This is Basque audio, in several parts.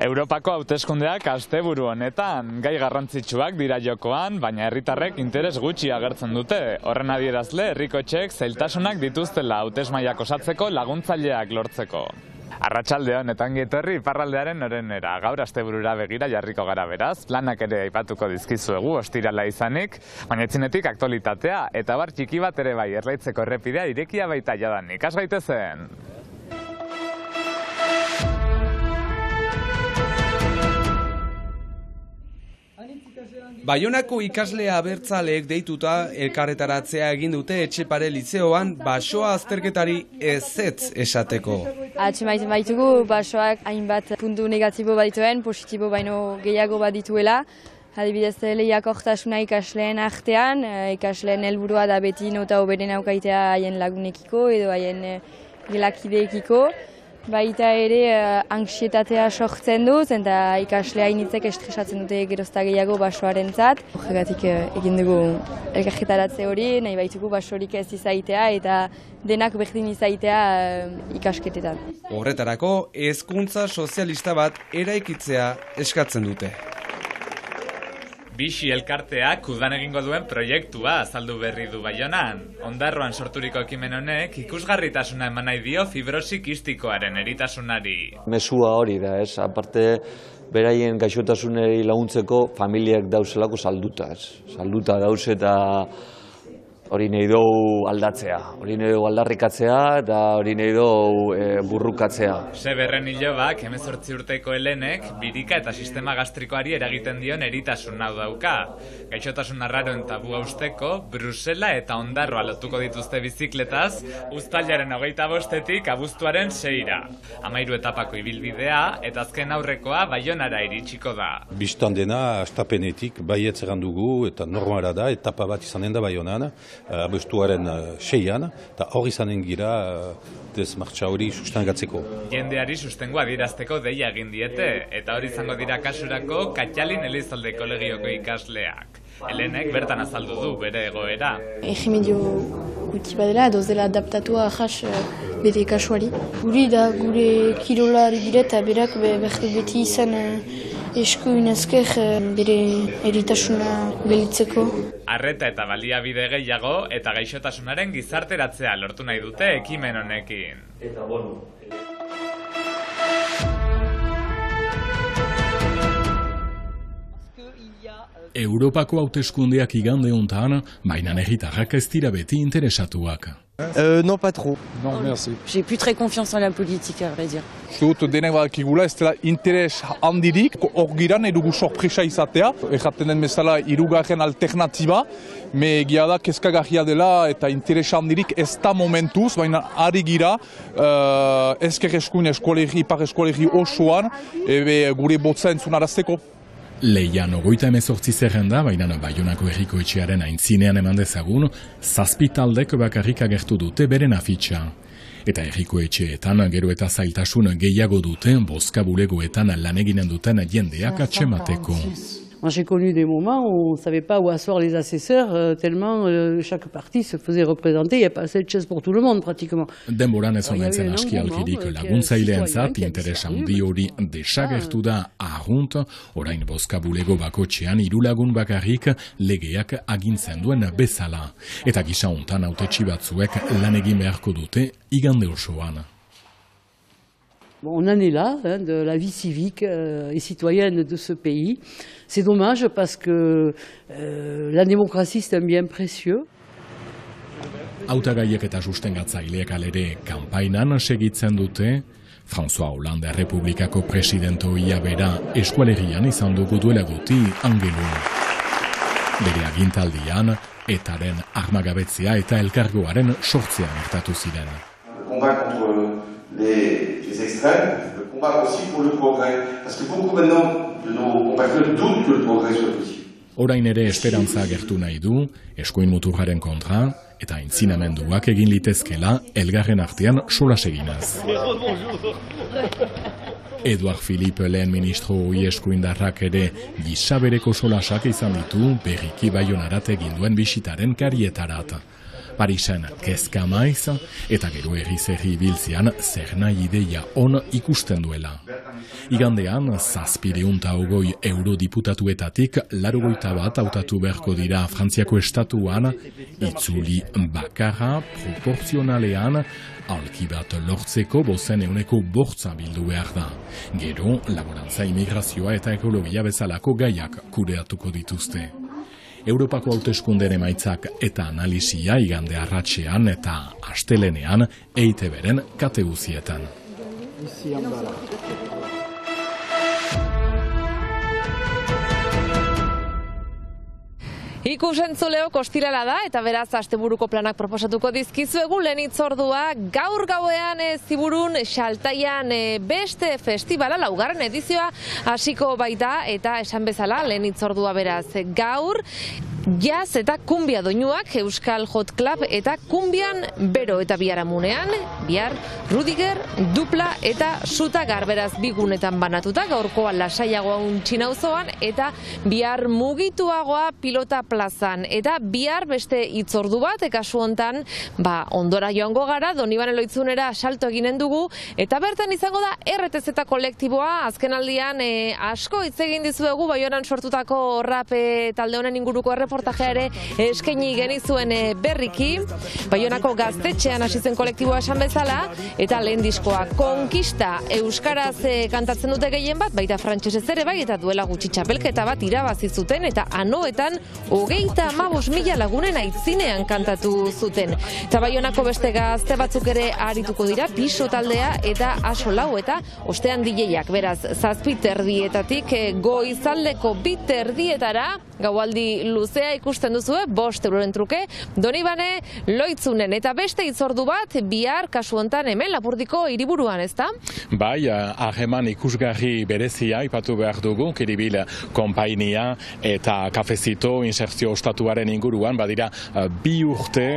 Europako hauteskundeak asteburu honetan gai garrantzitsuak dira jokoan, baina herritarrek interes gutxi agertzen dute. Horren adierazle, herrikotxeek zailtasunak dituztela hautesmaiak osatzeko laguntzaileak lortzeko. Arratsaldeon eta ongi etorri iparraldearen norenera. Gaur asteburura begira jarriko gara beraz, planak ere aipatuko dizkizuegu ostirala izanik, baina etzinetik aktualitatea eta bar txiki bat ere bai, Erlaitzeko errepidea irekia baita jadanik. Has gaitezen! Baionako ikaslea abertzaleek deituta elkarretaratzea egin dute Etxepare Lizeoan basoa azterketari ezetz esateko. Atxemaiten baitugu basoak hainbat puntu negatibo badituen, positibo baino gehiago badituela. Adibidez, lehiakortasuna ikasleen artean, ikasleen helburua da beti nota hoberen aukaitea haien lagunekiko edo haien gelakideekiko. Baita ere anxietatea sortzen duz eta ikaslea initzek estresatzen dute gerozta gehiago basoarentzat. Horregatik egin dugu elkarretaratze hori, nahi baitugu basorik ez izaitea eta denak berdin izaitea ikasketetan. Horretarako hezkuntza sozialista bat eraikitzea eskatzen dute. Bixi elkarteak udan egingo duen proiektua azaldu berri du Baionan. Ondarroan sorturiko ekimen honek ikusgarritasuna eman nahi dio fibrosi kistikoaren eritasunari. Mesua hori da, ez? Aparte, beraien gaixotasunei laguntzeko familiak dauzelako salduta, ez? Salduta dauz eta hori nahi dugu aldatzea, hori nahi dugu aldarrikatzea eta hori nahi dugu burrukatzea. Seberren Ilobak 18 urteko Helenek birika eta sistema gastrikoari eragiten dion eritasun hau dauka. Gaixotasun arraroen tabua usteko, Brusela eta Ondarroa lotuko dituzte bizikletaz, uztailaren 25-etik abuztuaren 6-ra. 13 etapako ibilbidea eta azken aurrekoa Baionara iritsiko da. Bistan dena, astapenetik baietzeran dugu eta normala da, etapa bat izanen da Baionan, abuztuaren 6-an, eta hori izanen gira desmartxa hori sustengatzeko. Jendeari sustengoa adierazteko deia egin diete, eta hori izango dira kasurako Katxalin Elizalde kolegioko ikasleak. Helenek bertan azaldu du bere egoera. Egimedio gutxi badela, edoz dela adaptatua jas bere kasuari. Guri da gure kirolari dire eta berak beti izan eskuin ezker bere eritasuna belitzeko. Arreta eta baliabide gehiago eta gaixotasunaren gizarteratzea lortu nahi dute ekimen honekin. Europako hauteskundeak igande hontan, baina herritarrak ez dira beti interesatuak. Non, pas trop. Non, merci. J'ai plus très confiance en la politique, à vrai dire. Zut denek badakigula ez dela interes handirik, hor giran edugu sorpresa izatea, erraten den bezala hirugarren alternatiba, me egia da kezkagarria dela eta interes handirik ez da momentuz, baina ari gira ezker eskuin eskolegi, ipar eskolegi osoan, gure botza entzunarazteko. Leian 38 zerrenda, baina Baionako herriko etxearen aintzinean eman dezagun, 7 taldek bakarrik agertu dute beren afitxa. Eta herriko etxeetan gero eta zailtasun gehiago dute bozka bulegoetan lan eginen duten jendeak atxemateko. J'ai connu des moments où on ne savait pas où asseoir les assesseurs, tellement chaque parti se faisait représenter, il n'y a pas assez de chaises pour tout le monde pratiquement. Denboran ez omen zen aski alkirik laguntzaileantzat interes handi hori desagertu da arrunt, orain bozka bulego bakotxean 3 lagun bakarrik legeak agintzen duen bezala. Eta gisa hontan hautetsi batzuek lan egin beharko dute igande osoan. On en est là, de la vie civique et citoyenne de ce pays. C'est dommage parce que la démocratie c'est un bien précieux. Hautagaiek eta sustengatzaileek alere kanpainan segitzen dute. François Hollande Errepublikako presidentoia bera eskualerian izan dugu duela guti Angelu. Bere agintaldian, etaren armagabetzea eta elkargoaren sortzean gertatu ziren. Combat contre les extrêmes, le combat aussi pour le progrès. Parce que beaucoup maintenant de nos compatriotes doutent que le progrès soit possible. Orain ere esperantza agertu nahi du, eskuin muturraren kontra, eta aintzinamenduak egin litezkela elgarren artean solas eginaz. Eduard Philippe lehen ministro hoi eskuindarrak ere gisabereko solasak izan ditu berriki Baionarat egin duen bisitaren karietarat. Parisen kezka maiz, eta gero herri ibiltzean zer nahi ideia on ikusten duela. Igandean, 720 eurodiputatuetatik 81 hautatu beharko dira Frantziako estatuan, itzuli bakarra proporzionalean, aholki bat lortzeko 5% bildu behar da. Gero, laborantza, immigrazioa eta ekologia bezalako gaiak kudeatuko dituzte. Europako hauteskunden emaitzak eta analisia igande arratsean eta astelenean EITB-ren kateguzietan. Ikusentzuleo kostirala da eta beraz asteburuko planak proposatuko dizkizuegu. Lehen hitzordua gaur gauean Ziburun Xaltaian beste festibala, 4. edizioa hasiko baita, eta esan bezala lehen hitzordua beraz gaur jazz eta kumbia doinuak, Euskal Hot Club eta kumbian bero, eta biharamunean, bihar Rudiger, Dupla eta Sutagar, beraz bigunetan banatuta, gaurkoa lasaiagoa Untxin auzoan eta bihar mugituagoa Pilota plazan, eta bihar beste hitzordu bat, kasu hontan, ondora joango gara, Donibane Loitzunera salto eginen dugu, eta bertan izango da RTZ kolektiboa, azkenaldian asko hitz egin dizuegu Baionan sortutako rap talde honen inguruko erreportajeare eskaini genizuen berriki. Baionako Gaztetxean hasi zen kolektiboa esan bezala, eta lehen diskoa Konkista euskaraz kantatzen dute gehien bat, baita frantsesez ere bai, eta duela gutxi txapelketa bat irabazi zuten, eta anoetan 35.000 lagunen aitzinean kantatu zuten. Eta Baionako beste gazte batzuk ere arituko dira, Piso taldea eta Aso Lau, eta ostean DJak, beraz 7:30 goizaldeko 2:30 gaualdi luzea ikusten duzue, 5 euroren truke, Donibane Loitzunen, eta beste hitzordu bat bihar kasu hontan hemen Lapurdiko hiriburuan, ezta? Bai, harreman ikusgarri berezia ipatu behar dugu, Kiribil konpainia eta kafezito insertzio ostatuaren inguruan, badira 2 urte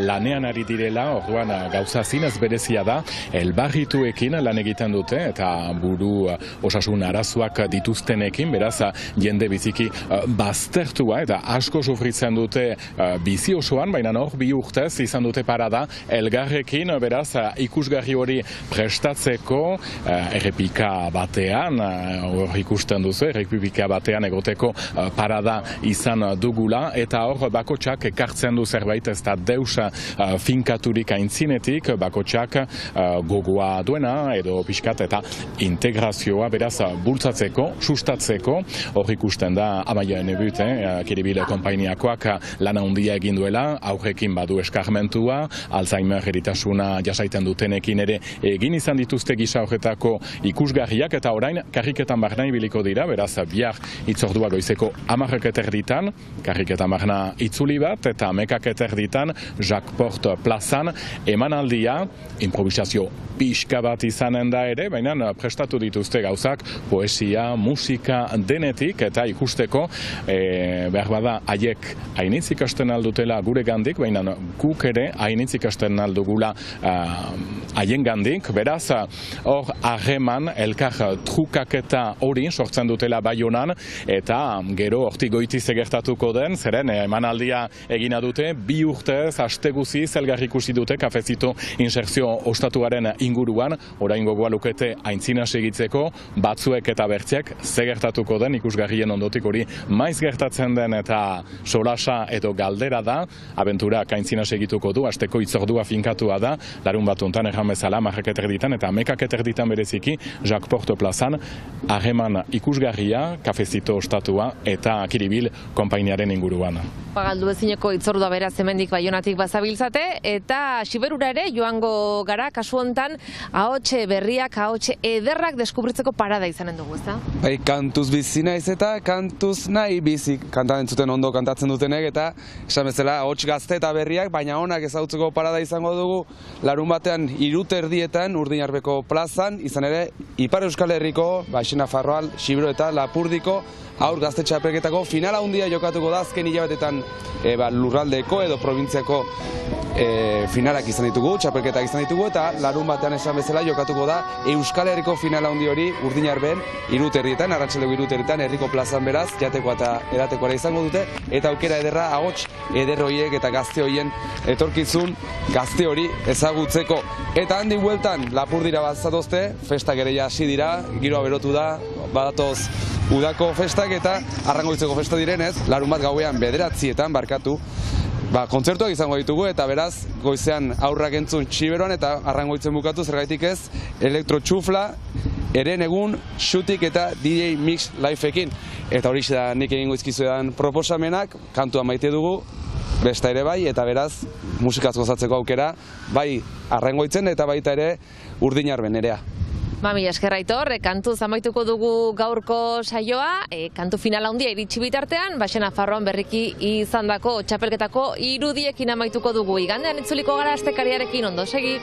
lanean ari direla, orduan gauza zinez berezia da, elbarrituekin lan egiten dute, eta buru osasun arazoak dituztenekin, beraz jende biziki baztertua, eta asko sufritzen dute bizi osoan, baina hor 2 urtez izan dute parada elgarrekin, beraz ikusgarri hori prestatzeko errepika batean, hor ikusten duzu, errepika batean egoteko parada izan dugula, eta hor bakotxak ekartzen du zerbait, ez da deus finkaturik aintzinetik, bakotxak gogoa duena, edo pixkat eta integrazioa beraz bultzatzeko, sustatzeko, hor ikusten da Amaia Nebut, Kiribil konpainiakoak lana handia egin duela, aurrekin badu eskarmentua, Alzheimer eritasuna jasaiten dutenekin ere egin izan dituzte gisa horretako ikusgarriak, eta orain karriketan barna ibiliko dira, beraz bihar hitzordua goizeko 10:30, karriketan barna itzuli bat, eta 11:30 Jacques Porte plazan emanaldia, improvisazio pixka bat izanen da ere, baina prestatu dituzte gauzak, poesia, musika denetik, eta ikusteko behar bada haiek hainitz ikasten aldutela gure gandik, baina guk ere hainitz ikasten aldugula haien gandik, beraz hor harreman elkar trukaketa hori sortzen dutela Baionan, eta gero hortik goitiz egertatuko den, zeren emanaldia egina dute, 2 urtez aste guziz elgarri ikusi dute kafezito insertzio ostatuaren inguruan, orain gogoa lukete aintzina segitzeko, batzuek eta bertziek zegertatuko den ikusgarrien ondotik hori maiz gertatzen den, eta solasa edo galdera da, abentura kaintzina segituko du, asteko hitzordua finkatua da, larun batuntan erran bezala 10:30 eta 11:30 bereziki Jacques Porte plazan, harreman ikusgarria, kafezito ostatua eta Kiribil konpainiaren inguruan. Galdu ezineko hitzordua beraz hemendik Baionatik bazabiltzate, eta Siberura ere joango gara, kasu hontan ahots berriak, ahots ederrak deskubritzeko parada izanen dugu, ezta? Bai, kantuz bizi naiz eta kantuz nahi bizi kantatzen zuten ondo kantatzen dutenek, eta esan bezala ahots gazte eta berriak, baina onak ezagutzeko parada izango dugu larun batean 3:30 Urdinarbeko plazan, izan ere Ipar Euskal Herriko, Baixen Nafarroa, Siberu eta Lapurdiko aur gazte txapelketako finala handia jokatuko da azken hilabetetan lurraldeko edo probintziako finalak izan ditugu, txapelketak izan ditugu, eta larun batean esan bezala jokatuko da Euskal Herriko final handi hori Urdinarben 3:00, arratsaldeko 3:00 herriko plazan beraz, jatekoa eta edatekoa izango dute, eta aukera ederra ahots eder horiek eta gazte horien etorkizun gazte hori ezagutzeko. Eta handi bueltan Lapurdira bat zatozte, festak ere hasi dira, giroa berotu da, badatoz udako festak eta Arrangoitzeko festa direnez, larun bat gauean 9:00 barkatu, kontzertuak izango ditugu eta beraz goizean aurrak entzun Txiberoan eta Arrangoitzen bukatu zergaitik ez elektrotxufla, eren egun, xutik eta DJ Mix Live-ekin. Eta hori da nik egingo izkizuedan proposamenak, kantua maite dugu, besta ere bai, eta beraz musikaz gozatzeko aukera, bai Arrangoitzen eta baita ere Urdinarben erea. Mami esker Aitor, kantuz amaituko dugu gaurko saioa, kantu finala handia iritsi bitartean, Nafarroan berriki izandako txapelketako irudiekin amaituko dugu. Igandean itzuliko gara astekariarekin, ondo segi.